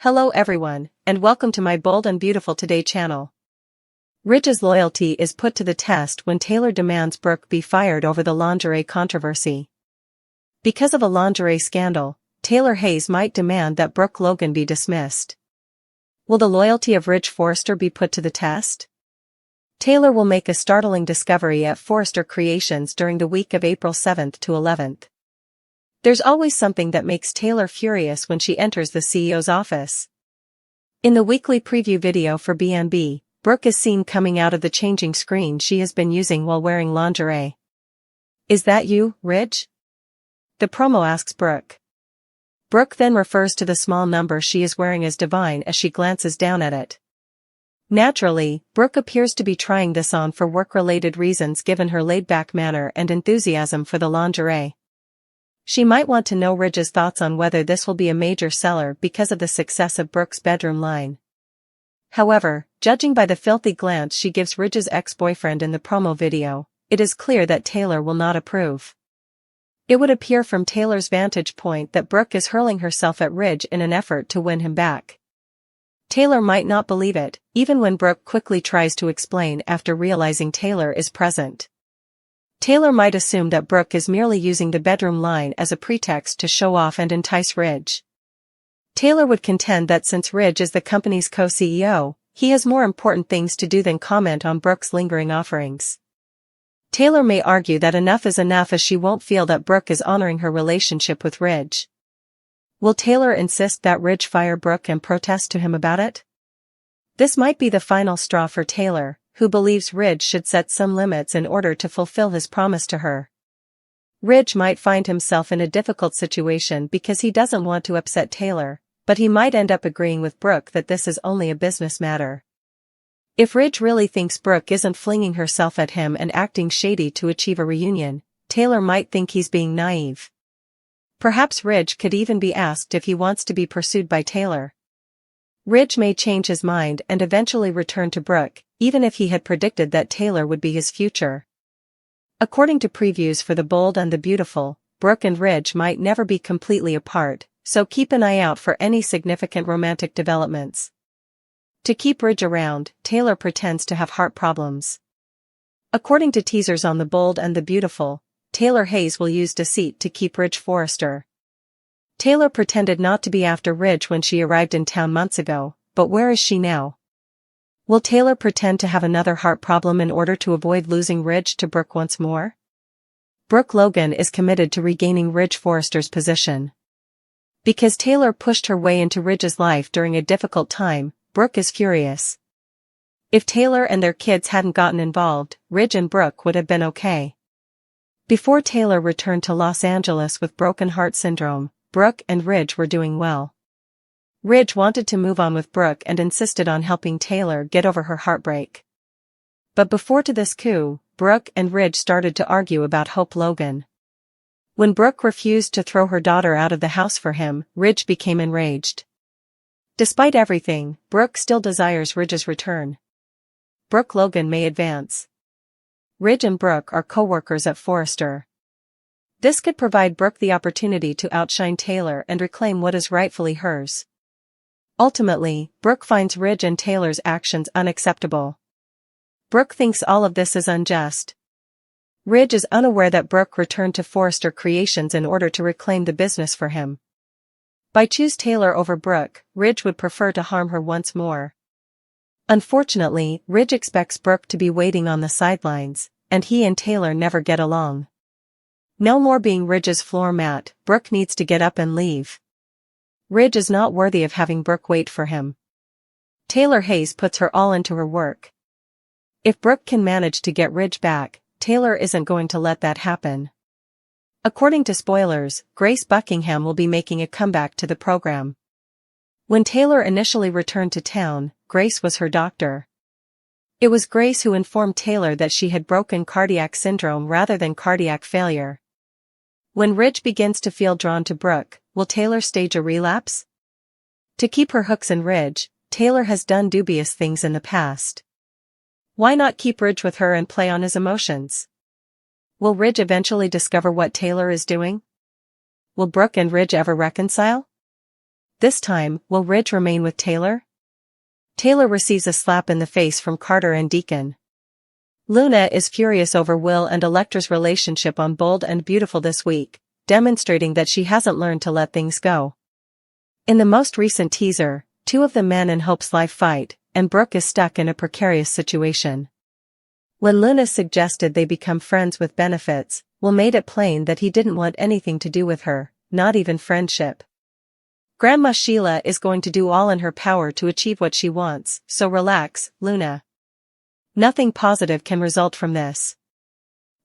Hello everyone, and welcome to my Bold and Beautiful Today channel. Ridge's loyalty is put to the test when Taylor demands Brooke be fired over the lingerie controversy. Because of a lingerie scandal, Taylor Hayes might demand that Brooke Logan be dismissed. Will the loyalty of Ridge Forrester be put to the test? Taylor will make a startling discovery at Forrester Creations during the week of April 7th to 11th. There's always something that makes Taylor furious when she enters the CEO's office. In the weekly preview video for B&B, Brooke is seen coming out of the changing screen she has been using while wearing lingerie. "Is that you, Ridge?" the promo asks Brooke. Brooke then refers to the small number she is wearing as divine as she glances down at it. Naturally, Brooke appears to be trying this on for work-related reasons given her laid-back manner and enthusiasm for the lingerie. She might want to know Ridge's thoughts on whether this will be a major seller because of the success of Brooke's bedroom line. However, judging by the filthy glance she gives Ridge's ex-boyfriend in the promo video, it is clear that Taylor will not approve. It would appear from Taylor's vantage point that Brooke is hurling herself at Ridge in an effort to win him back. Taylor might not believe it, even when Brooke quickly tries to explain after realizing Taylor is present. Taylor might assume that Brooke is merely using the bedroom line as a pretext to show off and entice Ridge. Taylor would contend that since Ridge is the company's co-CEO, he has more important things to do than comment on Brooke's lingering offerings. Taylor may argue that enough is enough as she won't feel that Brooke is honoring her relationship with Ridge. Will Taylor insist that Ridge fire Brooke and protest to him about it? This might be the final straw for Taylor, who believes Ridge should set some limits in order to fulfill his promise to her. Ridge might find himself in a difficult situation because he doesn't want to upset Taylor, but he might end up agreeing with Brooke that this is only a business matter. If Ridge really thinks Brooke isn't flinging herself at him and acting shady to achieve a reunion, Taylor might think he's being naive. Perhaps Ridge could even be asked if he wants to be pursued by Taylor. Ridge may change his mind and eventually return to Brooke, even if he had predicted that Taylor would be his future. According to previews for The Bold and the Beautiful, Brooke and Ridge might never be completely apart, so keep an eye out for any significant romantic developments. To keep Ridge around, Taylor pretends to have heart problems. According to teasers on The Bold and the Beautiful, Taylor Hayes will use deceit to keep Ridge Forrester. Taylor pretended not to be after Ridge when she arrived in town months ago, but where is she now? Will Taylor pretend to have another heart problem in order to avoid losing Ridge to Brooke once more? Brooke Logan is committed to regaining Ridge Forrester's position. Because Taylor pushed her way into Ridge's life during a difficult time, Brooke is furious. If Taylor and their kids hadn't gotten involved, Ridge and Brooke would have been okay. Before Taylor returned to Los Angeles with broken heart syndrome, Brooke and Ridge were doing well. Ridge wanted to move on with Brooke and insisted on helping Taylor get over her heartbreak. But before to this coup, Brooke and Ridge started to argue about Hope Logan. When Brooke refused to throw her daughter out of the house for him, Ridge became enraged. Despite everything, Brooke still desires Ridge's return. Brooke Logan may advance. Ridge and Brooke are co-workers at Forrester. This could provide Brooke the opportunity to outshine Taylor and reclaim what is rightfully hers. Ultimately, Brooke finds Ridge and Taylor's actions unacceptable. Brooke thinks all of this is unjust. Ridge is unaware that Brooke returned to Forrester Creations in order to reclaim the business for him. By choosing Taylor over Brooke, Ridge would prefer to harm her once more. Unfortunately, Ridge expects Brooke to be waiting on the sidelines, and he and Taylor never get along. No more being Ridge's floor mat, Brooke needs to get up and leave. Ridge is not worthy of having Brooke wait for him. Taylor Hayes puts her all into her work. If Brooke can manage to get Ridge back, Taylor isn't going to let that happen. According to spoilers, Grace Buckingham will be making a comeback to the program. When Taylor initially returned to town, Grace was her doctor. It was Grace who informed Taylor that she had broken cardiac syndrome rather than cardiac failure. When Ridge begins to feel drawn to Brooke, will Taylor stage a relapse? To keep her hooks in Ridge, Taylor has done dubious things in the past. Why not keep Ridge with her and play on his emotions? Will Ridge eventually discover what Taylor is doing? Will Brooke and Ridge ever reconcile? This time, will Ridge remain with Taylor? Taylor receives a slap in the face from Carter and Deacon. Luna is furious over Will and Electra's relationship on Bold and Beautiful this week, demonstrating that she hasn't learned to let things go. In the most recent teaser, two of the men in Hope's life fight, and Brooke is stuck in a precarious situation. When Luna suggested they become friends with benefits, Will made it plain that he didn't want anything to do with her, not even friendship. Grandma Sheila is going to do all in her power to achieve what she wants, so relax, Luna. Nothing positive can result from this.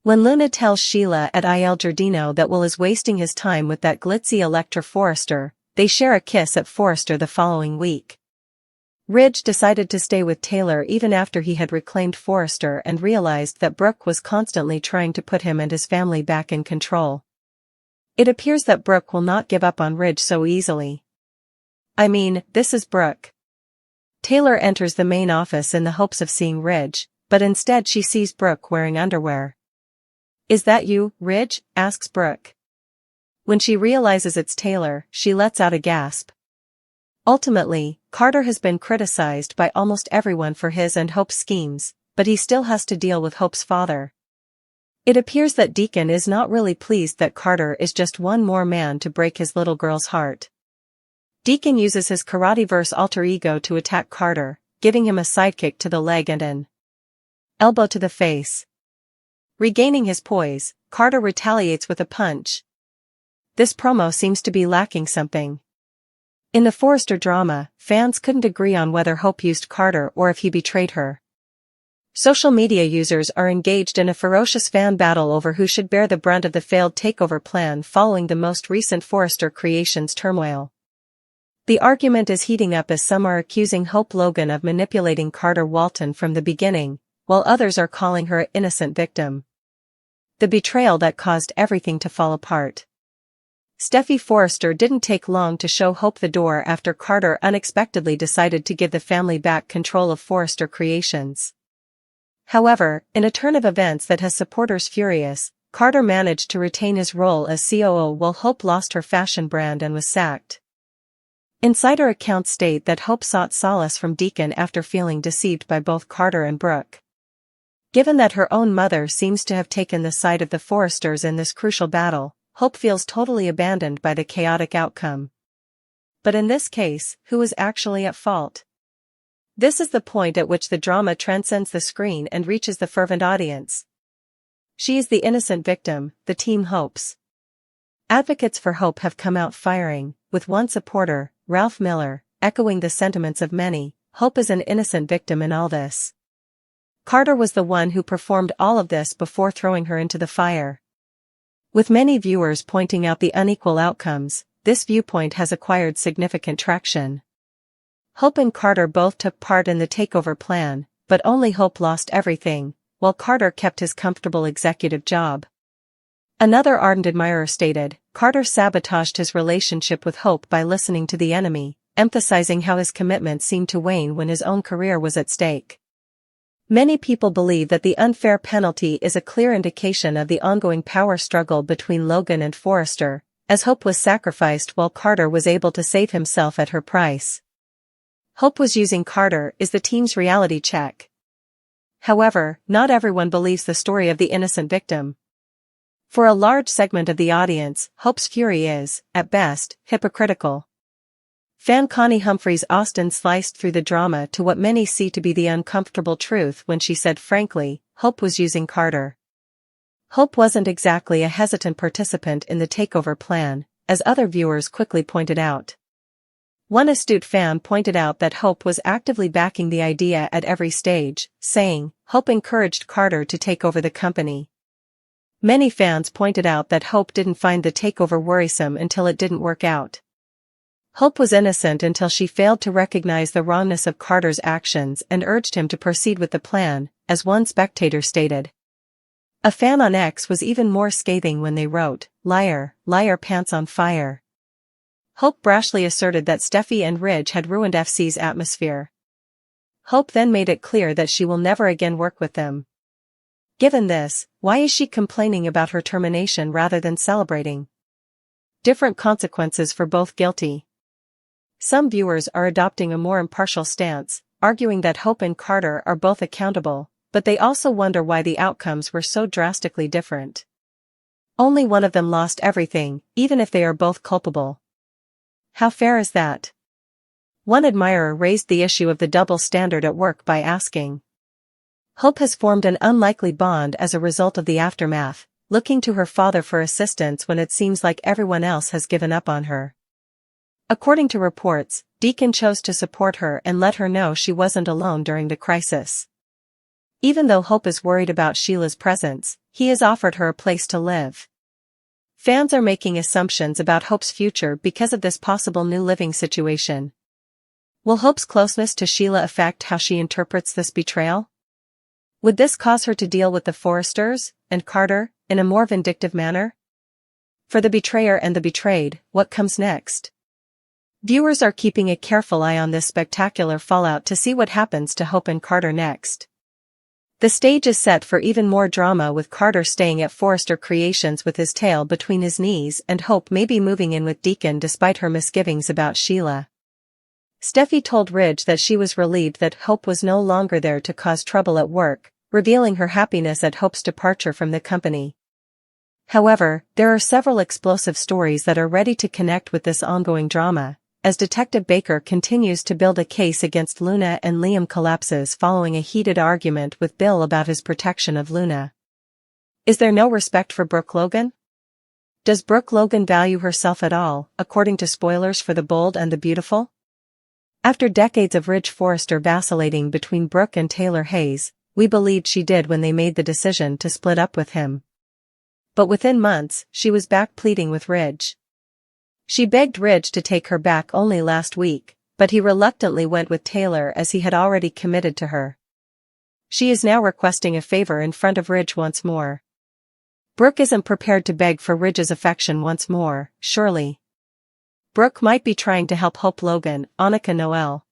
When Luna tells Sheila at Il Giardino that Will is wasting his time with that glitzy Electra Forrester, they share a kiss at Forrester the following week. Ridge decided to stay with Taylor even after he had reclaimed Forrester and realized that Brooke was constantly trying to put him and his family back in control. It appears that Brooke will not give up on Ridge so easily. I mean, this is Brooke. Taylor enters the main office in the hopes of seeing Ridge, but instead she sees Brooke wearing underwear. "Is that you, Ridge?" asks Brooke. When she realizes it's Taylor, she lets out a gasp. Ultimately, Carter has been criticized by almost everyone for his and Hope's schemes, but he still has to deal with Hope's father. It appears that Deacon is not really pleased that Carter is just one more man to break his little girl's heart. Deacon uses his Karateverse alter ego to attack Carter, giving him a sidekick to the leg and an elbow to the face. Regaining his poise, Carter retaliates with a punch. This promo seems to be lacking something. In the Forrester drama, fans couldn't agree on whether Hope used Carter or if he betrayed her. Social media users are engaged in a ferocious fan battle over who should bear the brunt of the failed takeover plan following the most recent Forrester Creations turmoil. The argument is heating up as some are accusing Hope Logan of manipulating Carter Walton from the beginning, while others are calling her an innocent victim. The betrayal that caused everything to fall apart. Steffi Forrester didn't take long to show Hope the door after Carter unexpectedly decided to give the family back control of Forrester Creations. However, in a turn of events that has supporters furious, Carter managed to retain his role as COO while Hope lost her fashion brand and was sacked. Insider accounts state that Hope sought solace from Deacon after feeling deceived by both Carter and Brooke. Given that her own mother seems to have taken the side of the Forresters in this crucial battle, Hope feels totally abandoned by the chaotic outcome. But in this case, who is actually at fault? This is the point at which the drama transcends the screen and reaches the fervent audience. She is the innocent victim, the team hopes. Advocates for Hope have come out firing, with one supporter, Ralph Miller, echoing the sentiments of many. Hope is an innocent victim in all this. Carter was the one who performed all of this before throwing her into the fire. With many viewers pointing out the unequal outcomes, this viewpoint has acquired significant traction. Hope and Carter both took part in the takeover plan, but only Hope lost everything, while Carter kept his comfortable executive job. Another ardent admirer stated, Carter sabotaged his relationship with Hope by listening to the enemy, emphasizing how his commitment seemed to wane when his own career was at stake. Many people believe that the unfair penalty is a clear indication of the ongoing power struggle between Logan and Forrester, as Hope was sacrificed while Carter was able to save himself at her price. Hope was using Carter is the team's reality check. However, not everyone believes the story of the innocent victim. For a large segment of the audience, Hope's fury is, at best, hypocritical. Fan Connie Humphreys Austin sliced through the drama to what many see to be the uncomfortable truth when she said frankly, Hope was using Carter. Hope wasn't exactly a hesitant participant in the takeover plan, as other viewers quickly pointed out. One astute fan pointed out that Hope was actively backing the idea at every stage, saying, Hope encouraged Carter to take over the company. Many fans pointed out that Hope didn't find the takeover worrisome until it didn't work out. Hope was innocent until she failed to recognize the wrongness of Carter's actions and urged him to proceed with the plan, as one spectator stated. A fan on X was even more scathing when they wrote, Liar, liar pants on fire. Hope brashly asserted that Steffi and Ridge had ruined FC's atmosphere. Hope then made it clear that she will never again work with them. Given this, why is she complaining about her termination rather than celebrating? Different consequences for both guilty. Some viewers are adopting a more impartial stance, arguing that Hope and Carter are both accountable, but they also wonder why the outcomes were so drastically different. Only one of them lost everything, even if they are both culpable. How fair is that? One admirer raised the issue of the double standard at work by asking. Hope has formed an unlikely bond as a result of the aftermath, looking to her father for assistance when it seems like everyone else has given up on her. According to reports, Deacon chose to support her and let her know she wasn't alone during the crisis. Even though Hope is worried about Sheila's presence, he has offered her a place to live. Fans are making assumptions about Hope's future because of this possible new living situation. Will Hope's closeness to Sheila affect how she interprets this betrayal? Would this cause her to deal with the Forresters and Carter in a more vindictive manner? For the betrayer and the betrayed, what comes next? Viewers are keeping a careful eye on this spectacular fallout to see what happens to Hope and Carter next. The stage is set for even more drama, with Carter staying at Forrester Creations with his tail between his knees and Hope maybe moving in with Deacon despite her misgivings about Sheila. Steffi told Ridge that she was relieved that Hope was no longer there to cause trouble at work, revealing her happiness at Hope's departure from the company. However, there are several explosive stories that are ready to connect with this ongoing drama, as Detective Baker continues to build a case against Luna and Liam collapses following a heated argument with Bill about his protection of Luna. Is there no respect for Brooke Logan? Does Brooke Logan value herself at all, according to spoilers for The Bold and the Beautiful? After decades of Ridge Forrester vacillating between Brooke and Taylor Hayes, we believed she did when they made the decision to split up with him. But within months, she was back pleading with Ridge. She begged Ridge to take her back only last week, but he reluctantly went with Taylor as he had already committed to her. She is now requesting a favor in front of Ridge once more. Brooke isn't prepared to beg for Ridge's affection once more, surely. Brooke might be trying to help Hope Logan, Annika Noel.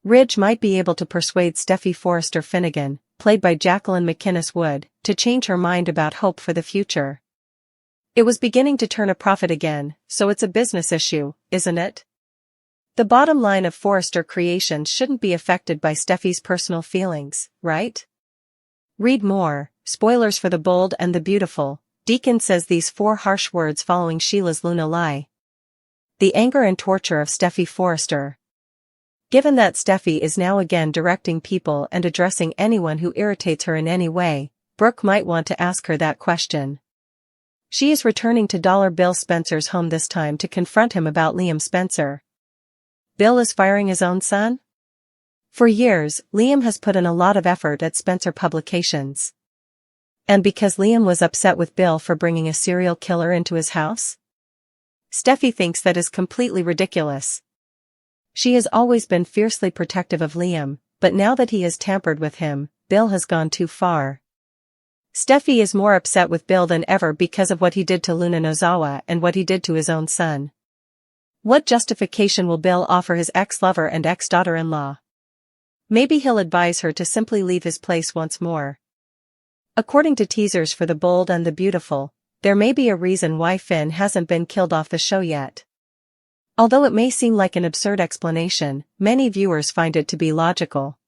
Ridge might be able to persuade Steffi Forrester Finnegan, played by Jacqueline McInnes Wood, to change her mind about Hope for the future. It was beginning to turn a profit again, so it's a business issue, isn't it? The bottom line of Forrester Creations shouldn't be affected by Steffi's personal feelings, right? Read more. Spoilers for The Bold and the Beautiful. Deacon says these 4 harsh words following Sheila's Luna lie. The anger and torture of Steffi Forrester. Given that Steffi is now again directing people and addressing anyone who irritates her in any way, Brooke might want to ask her that question. She is returning to Dollar Bill Spencer's home this time to confront him about Liam Spencer. Bill is firing his own son? For years, Liam has put in a lot of effort at Spencer Publications. And because Liam was upset with Bill for bringing a serial killer into his house? Steffi thinks that is completely ridiculous. She has always been fiercely protective of Liam, but now that he has tampered with him, Bill has gone too far. Steffi is more upset with Bill than ever because of what he did to Luna Nozawa and what he did to his own son. What justification will Bill offer his ex-lover and ex-daughter-in-law? Maybe he'll advise her to simply leave his place once more. According to teasers for The Bold and the Beautiful, there may be a reason why Finn hasn't been killed off the show yet. Although it may seem like an absurd explanation, many viewers find it to be logical.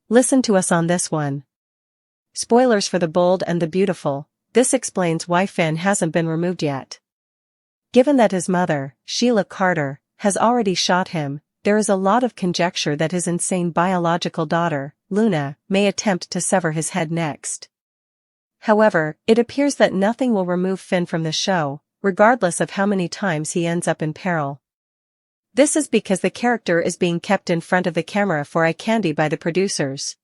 Listen to us on this one. Spoilers for The Bold and the Beautiful. This explains why Finn hasn't been removed yet. Given that his mother, Sheila Carter, has already shot him, there is a lot of conjecture that his insane biological daughter, Luna, may attempt to sever his head next. However, it appears that nothing will remove Finn from the show, regardless of how many times he ends up in peril. This is because the character is being kept in front of the camera for eye candy by the producers.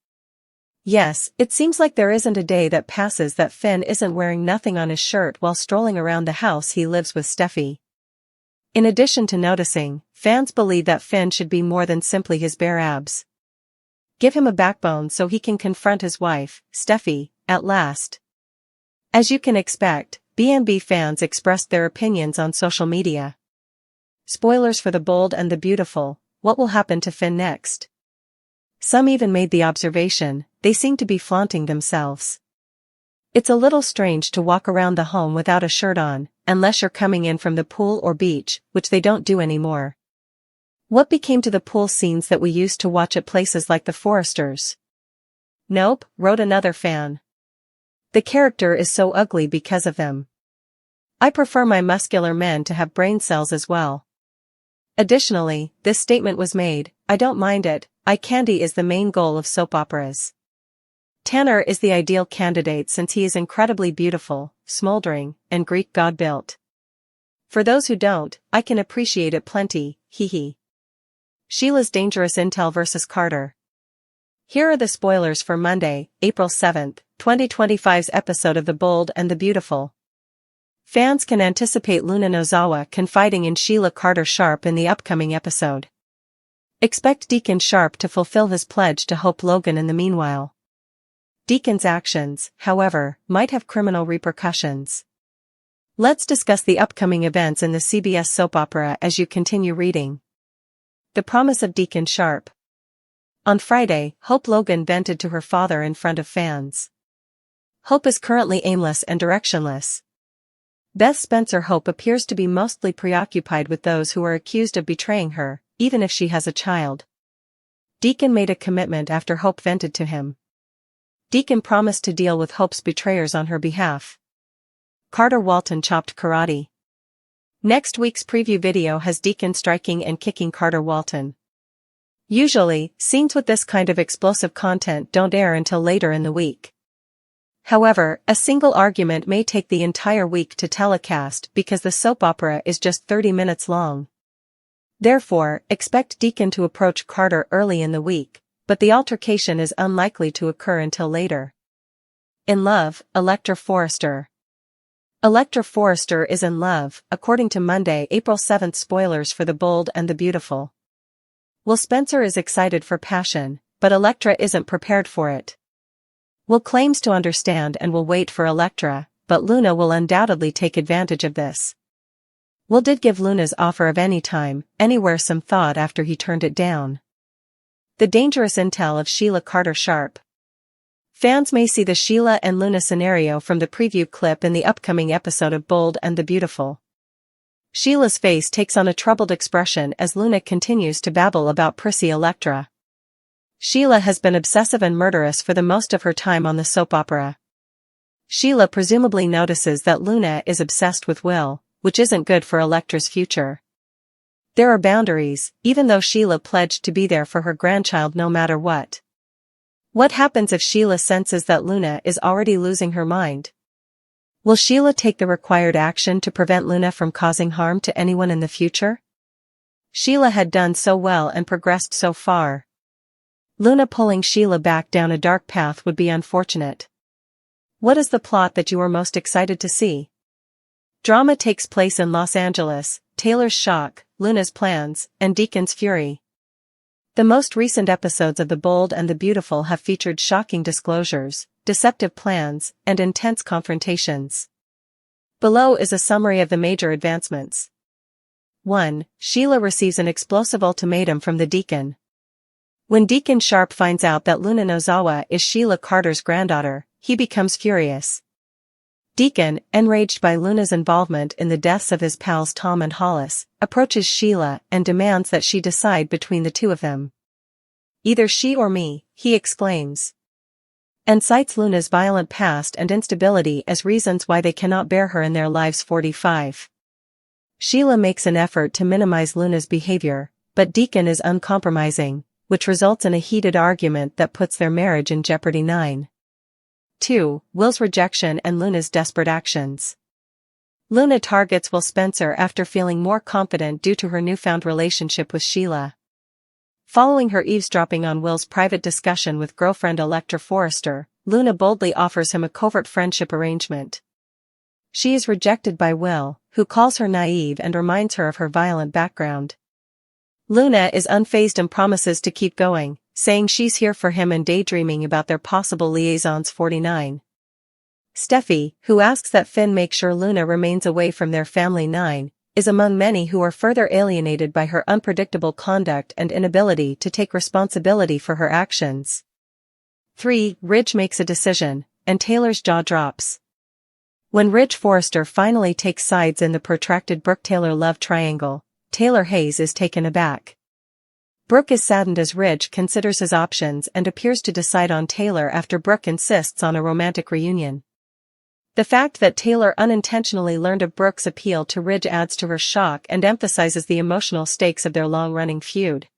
Yes, it seems like there isn't a day that passes that Finn isn't wearing nothing on his shirt while strolling around the house he lives with Steffi. In addition to noticing, fans believe that Finn should be more than simply his bare abs. Give him a backbone so he can confront his wife, Steffi, at last. As you can expect, B&B fans expressed their opinions on social media. Spoilers for The Bold and the Beautiful. What will happen to Finn next? Some even made the observation, they seem to be flaunting themselves. It's a little strange to walk around the home without a shirt on, unless you're coming in from the pool or beach, which they don't do anymore. What became to the pool scenes that we used to watch at places like the Foresters? Nope, wrote another fan. The character is so ugly because of them. I prefer my muscular men to have brain cells as well. Additionally, this statement was made, I don't mind it, eye candy is the main goal of soap operas. Tanner is the ideal candidate since he is incredibly beautiful, smoldering, and Greek god-built. For those who don't, I can appreciate it plenty, hee hee. Sheila's dangerous intel versus Carter. Here are the spoilers for Monday, April 7, 2025's episode of The Bold and the Beautiful. Fans can anticipate Luna Nozawa confiding in Sheila Carter Sharp in the upcoming episode. Expect Deacon Sharp to fulfill his pledge to Hope Logan in the meanwhile. Deacon's actions, however, might have criminal repercussions. Let's discuss the upcoming events in the CBS soap opera as you continue reading. The promise of Deacon Sharp. On Friday, Hope Logan vented to her father in front of fans. Hope is currently aimless and directionless. Beth Spencer Hope appears to be mostly preoccupied with those who are accused of betraying her, even if she has a child. Deacon made a commitment after Hope vented to him. Deacon promised to deal with Hope's betrayers on her behalf. Carter Walton chopped karate. Next week's preview video has Deacon striking and kicking Carter Walton. Usually, scenes with this kind of explosive content don't air until later in the week. However, a single argument may take the entire week to telecast because the soap opera is just 30 minutes long. Therefore, expect Deacon to approach Carter early in the week, but the altercation is unlikely to occur until later. In love, Electra Forrester. Electra Forrester is in love, according to Monday, April 7 spoilers for The Bold and the Beautiful. Will Spencer is excited for passion, but Electra isn't prepared for it. Will claims to understand and will wait for Electra, but Luna will undoubtedly take advantage of this. Will did give Luna's offer of any time, anywhere some thought after he turned it down. The dangerous intel of Sheila Carter Sharp. Fans may see the Sheila and Luna scenario from the preview clip in the upcoming episode of Bold and the Beautiful. Sheila's face takes on a troubled expression as Luna continues to babble about prissy Electra. Sheila has been obsessive and murderous for the most of her time on the soap opera. Sheila presumably notices that Luna is obsessed with Will, which isn't good for Electra's future. There are boundaries, even though Sheila pledged to be there for her grandchild no matter what. What happens if Sheila senses that Luna is already losing her mind? Will Sheila take the required action to prevent Luna from causing harm to anyone in the future? Sheila had done so well and progressed so far. Luna pulling Sheila back down a dark path would be unfortunate. What is the plot that you are most excited to see? Drama takes place in Los Angeles, Taylor's shock, Luna's plans, and Deacon's fury. The most recent episodes of The Bold and the Beautiful have featured shocking disclosures, deceptive plans, and intense confrontations. Below is a summary of the major advancements. 1. Sheila receives an explosive ultimatum from the Deacon. When Deacon Sharp finds out that Luna Nozawa is Sheila Carter's granddaughter, he becomes furious. Deacon, enraged by Luna's involvement in the deaths of his pals Tom and Hollis, approaches Sheila and demands that she decide between the two of them. Either she or me, he exclaims. And cites Luna's violent past and instability as reasons why they cannot bear her in their lives. 45. Sheila makes an effort to minimize Luna's behavior, but Deacon is uncompromising, which results in a heated argument that puts their marriage in jeopardy. 9. 2. Will's rejection and Luna's desperate actions. Luna targets Will Spencer after feeling more confident due to her newfound relationship with Sheila. Following her eavesdropping on Will's private discussion with girlfriend Electra Forrester, Luna boldly offers him a covert friendship arrangement. She is rejected by Will, who calls her naive and reminds her of her violent background. Luna is unfazed and promises to keep going, saying she's here for him and daydreaming about their possible liaisons. 49. Steffi, who asks that Finn make sure Luna remains away from their family. 9, is among many who are further alienated by her unpredictable conduct and inability to take responsibility for her actions. 3. Ridge makes a decision, and Taylor's jaw drops. When Ridge Forrester finally takes sides in the protracted Brooke-Taylor love triangle, Taylor Hayes is taken aback. Brooke is saddened as Ridge considers his options and appears to decide on Taylor after Brooke insists on a romantic reunion. The fact that Taylor unintentionally learned of Brooke's appeal to Ridge adds to her shock and emphasizes the emotional stakes of their long-running feud.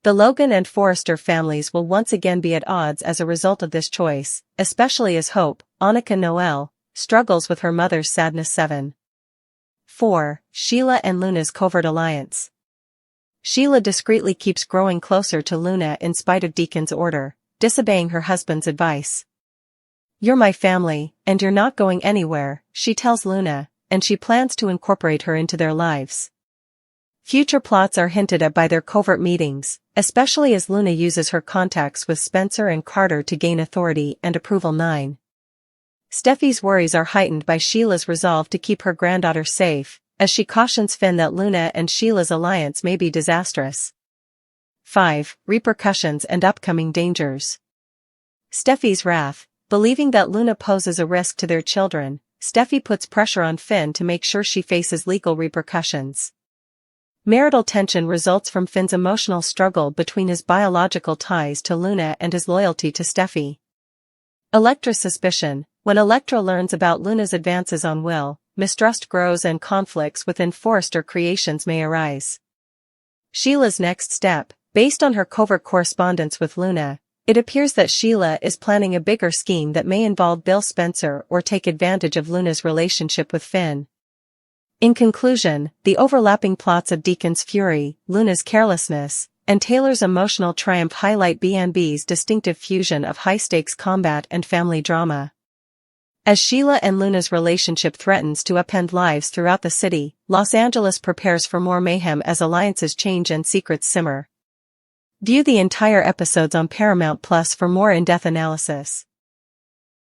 The Logan and Forrester families will once again be at odds as a result of this choice, especially as Hope, Annika Noel, struggles with her mother's sadness. 7. 4. Sheila and Luna's covert alliance. Sheila discreetly keeps growing closer to Luna in spite of Deacon's order, disobeying her husband's advice. "You're my family, and you're not going anywhere," she tells Luna, and she plans to incorporate her into their lives. Future plots are hinted at by their covert meetings, especially as Luna uses her contacts with Spencer and Carter to gain authority and approval. 9. Steffi's worries are heightened by Sheila's resolve to keep her granddaughter safe, as she cautions Finn that Luna and Sheila's alliance may be disastrous. 5. Repercussions and upcoming dangers. Steffi's wrath. Believing that Luna poses a risk to their children, Steffi puts pressure on Finn to make sure she faces legal repercussions. Marital tension results from Finn's emotional struggle between his biological ties to Luna and his loyalty to Steffi. Elektra's suspicion. When Elektra learns about Luna's advances on Will, mistrust grows and conflicts within Forrester creations may arise. Sheila's next step. Based on her covert correspondence with Luna, it appears that Sheila is planning a bigger scheme that may involve Bill Spencer or take advantage of Luna's relationship with Finn. In conclusion, the overlapping plots of Deacon's fury, Luna's carelessness, and Taylor's emotional triumph highlight B&B's distinctive fusion of high-stakes combat and family drama. As Sheila and Luna's relationship threatens to upend lives throughout the city, Los Angeles prepares for more mayhem as alliances change and secrets simmer. View the entire episodes on Paramount Plus for more in-depth analysis.